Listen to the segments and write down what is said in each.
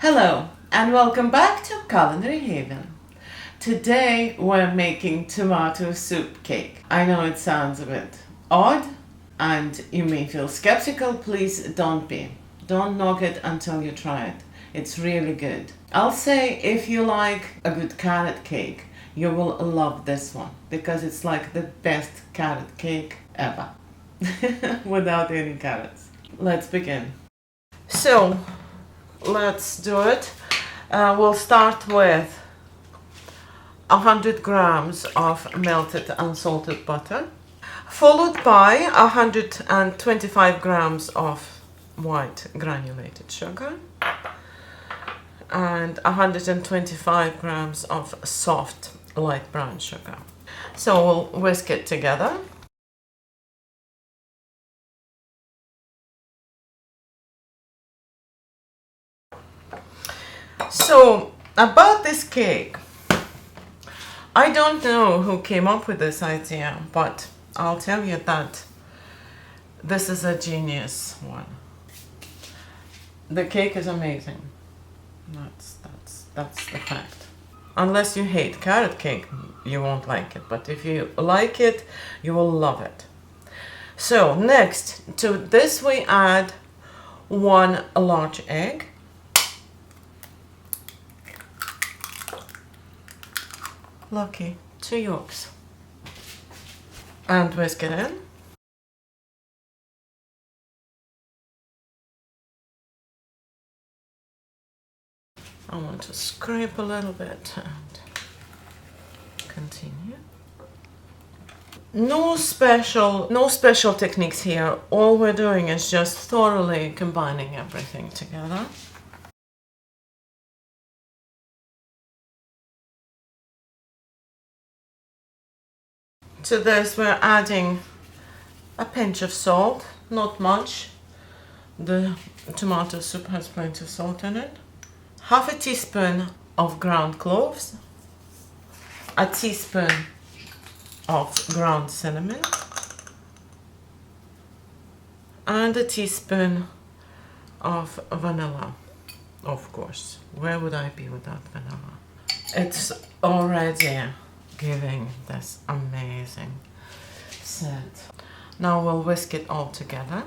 Hello and welcome back to Culinary Haven. Today we're making tomato soup cake. I know it sounds a bit odd and you may feel skeptical. Please don't be. Don't knock it until you try it. It's really good. I'll say if you like a good carrot cake, you will love this one because it's like the best carrot cake ever without any carrots. Let's begin. So let's do it. We'll start with 100 grams of melted unsalted butter, followed by 125 grams of white granulated sugar and 125 grams of soft light brown sugar. So we'll whisk it together. So about this cake, I don't know who came up with this idea, but I'll tell you that this is a genius one. The cake is amazing. That's the fact. Unless you hate carrot cake, you won't like it. But if you like it, you will love it. So next to this we add 1 large egg. Lucky, 2 yolks. And whisk it in. I want to scrape a little bit and continue. No special techniques here. All we're doing is just thoroughly combining everything together. To this we're adding a pinch of salt, not much. The tomato soup has plenty of salt in it. Half a teaspoon of ground cloves, a teaspoon of ground cinnamon, and a teaspoon of vanilla. Of course, where would I be without vanilla? It's already giving this amazing scent. Now we'll whisk it all together.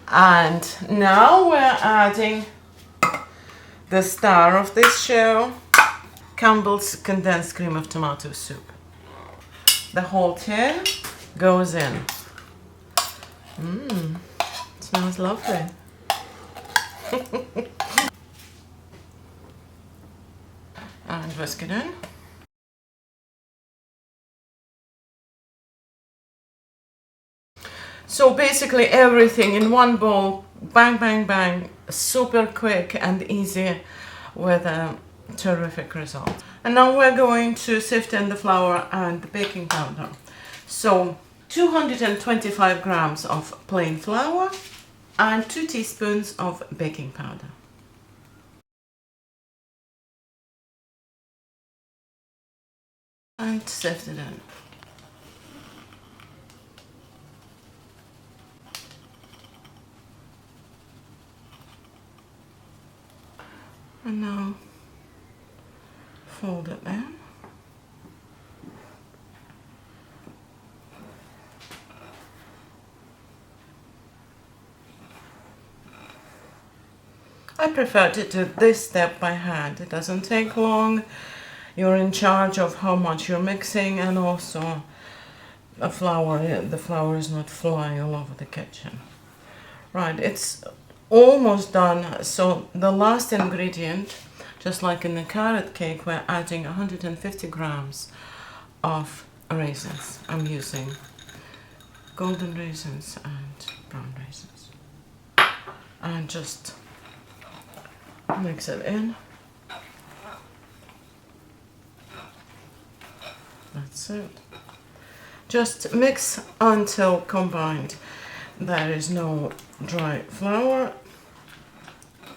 And now we're adding the star of this show, Campbell's condensed cream of tomato soup. The whole tin goes in. Smells lovely. And whisk it in. So basically everything in one bowl, bang, bang, bang, super quick and easy with a terrific result. And now we're going to sift in the flour and the baking powder. So 225 grams of plain flour and 2 teaspoons of baking powder. And sift it in. And now fold it in. I prefer to do this step by hand. It doesn't take long. You're in charge of how much you're mixing, and also the flour is not flying all over the kitchen. Right, it's almost done. So the last ingredient, just like in the carrot cake, we're adding 150 grams of raisins. I'm using golden raisins and brown raisins. And just mix it in. That's it. Just mix until combined. There is no dry flour,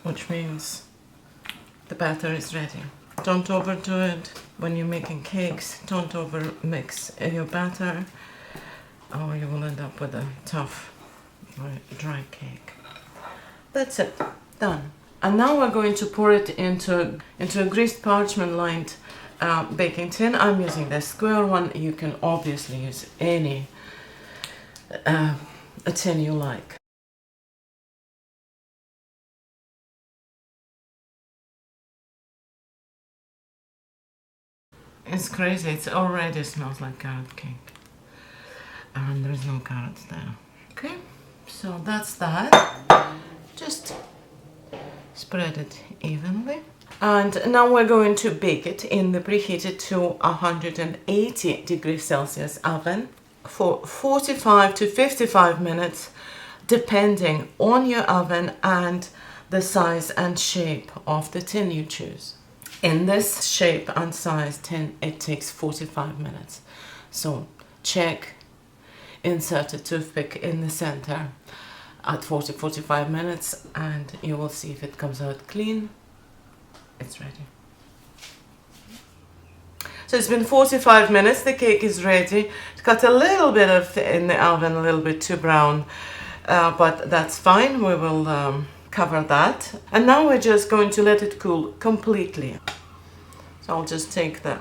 which means the batter is ready. Don't overdo it when you're making cakes. Don't over mix your batter or you will end up with a tough or dry cake. That's it, done. And now we're going to pour it into a greased parchment lined baking tin. I'm using the square one. You can obviously use any a tin you like. It's crazy, it already smells like carrot cake. And there's no carrots there. Okay, so that's that. Just spread it evenly. And now we're going to bake it in the preheated to 180 degrees Celsius oven for 45 to 55 minutes, depending on your oven and the size and shape of the tin you choose. In this shape and size tin, it takes 45 minutes. So check, insert a toothpick in the center at 40-45 minutes and you will see if it comes out clean. It's ready. So it's been 45 minutes, the cake is ready. It's got a little bit of in the oven, a little bit too brown, but that's fine. We will cover that. And now we're just going to let it cool completely. So I'll just take the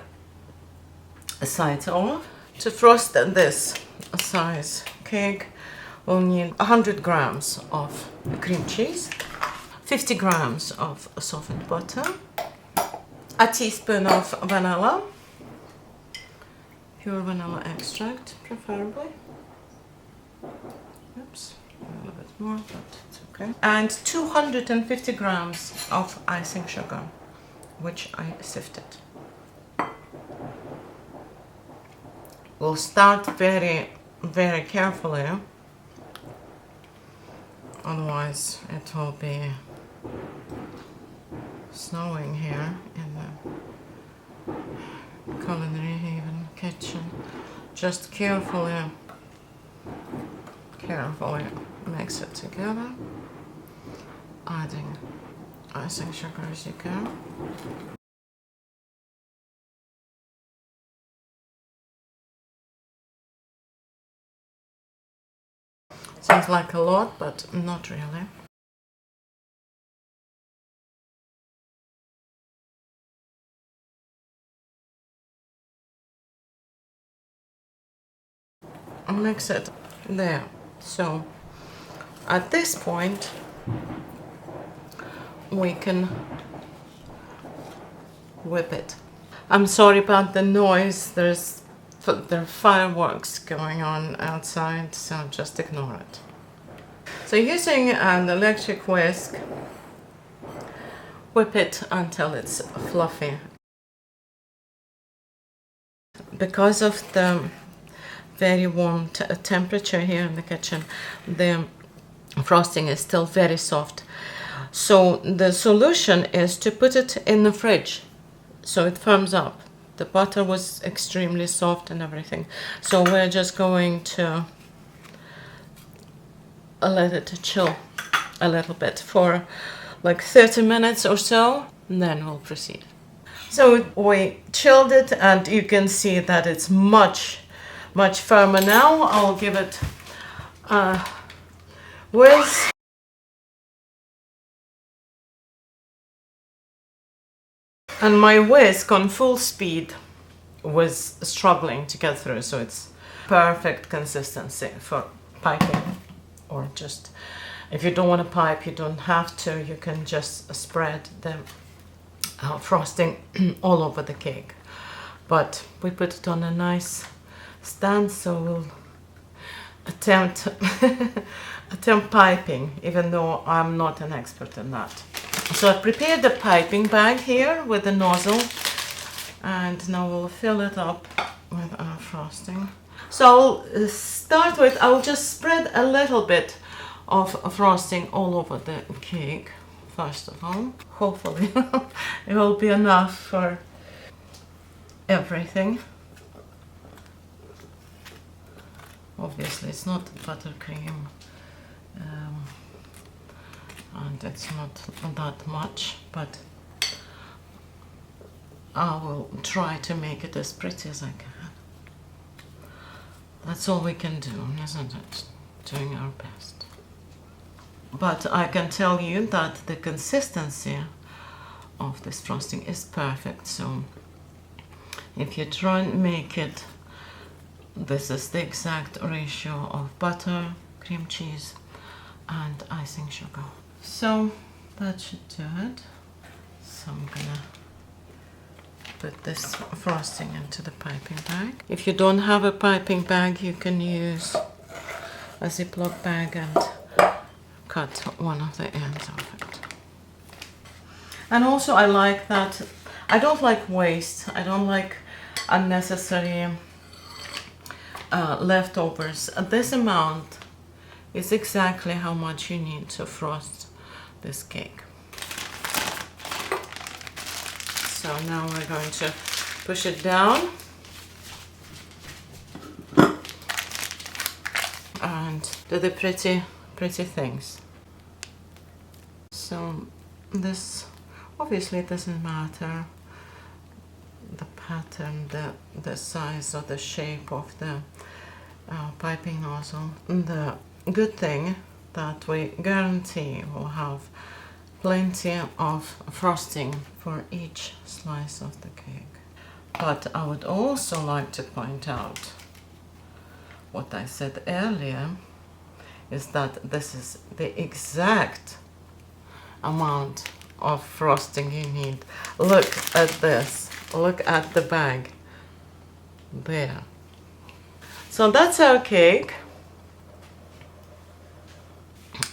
sides off. To frost this size cake, we'll need 100 grams of cream cheese, 50 grams of softened butter, a teaspoon of vanilla, pure vanilla extract preferably. Oops, a little bit more, but it's okay. And 250 grams of icing sugar, which I sifted. We'll start very, very carefully, otherwise it will be snowing here in the Culinary Haven kitchen. Just carefully mix it together, adding icing sugar as you go. Seems like a lot, but not really. I'll mix it there. So at this point we can whip it. I'm sorry about the noise, there are fireworks going on outside, so just ignore it. So using an electric whisk, whip it until it's fluffy. Because of the very warm temperature here in the kitchen, the frosting is still very soft. So the solution is to put it in the fridge so it firms up. The butter was extremely soft and everything. So we're just going to let it chill a little bit for like 30 minutes or so, and then we'll proceed. So we chilled it and you can see that it's much firmer now. I'll give it a whisk. And my whisk on full speed was struggling to get through, so it's perfect consistency for piping, or just if you don't want to pipe, you don't have to, you can just spread the frosting all over the cake. But we put it on a nice stand, so we'll attempt piping, even though I'm not an expert in that. So I prepared the piping bag here with the nozzle, and now we'll fill it up with our frosting. So I'll start with, I'll just spread a little bit of frosting all over the cake first of all. Hopefully it will be enough for everything. Obviously it's not buttercream, and it's not that much, but I will try to make it as pretty as I can. That's all we can do, isn't it? Doing our best. but I can tell you that the consistency of this frosting is perfect. So if you try and make it, this is the exact ratio of butter, cream cheese and icing sugar. So that should do it. So I'm gonna put this frosting into the piping bag. If you don't have a piping bag, you can use a Ziploc bag and cut one of the ends of it. And also I like that, I don't like waste, I don't like unnecessary leftovers. This amount is exactly how much you need to frost this cake. So now we're going to push it down and do the pretty things. So this obviously it doesn't matter the pattern, the size or the shape of the piping nozzle. The good thing that we guarantee will have plenty of frosting for each slice of the cake. But I would also like to point out what I said earlier, is that this is the exact amount of frosting you need. Look at this, look at the bag there. So that's our cake,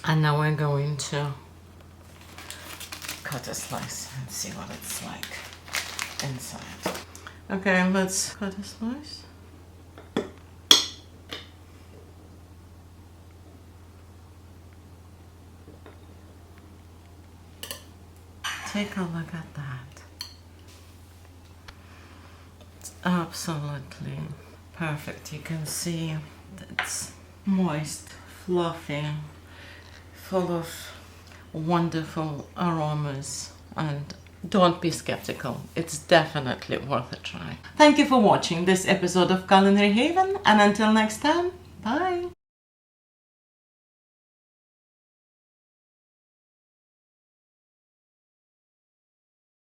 and now we're going to cut a slice and see what it's like inside. Okay, let's cut a slice. Take a look at that. It's absolutely perfect. You can see it's moist, fluffy, full of wonderful aromas, and don't be skeptical. It's definitely worth a try. Thank you for watching this episode of Culinary Haven, and until next time, bye!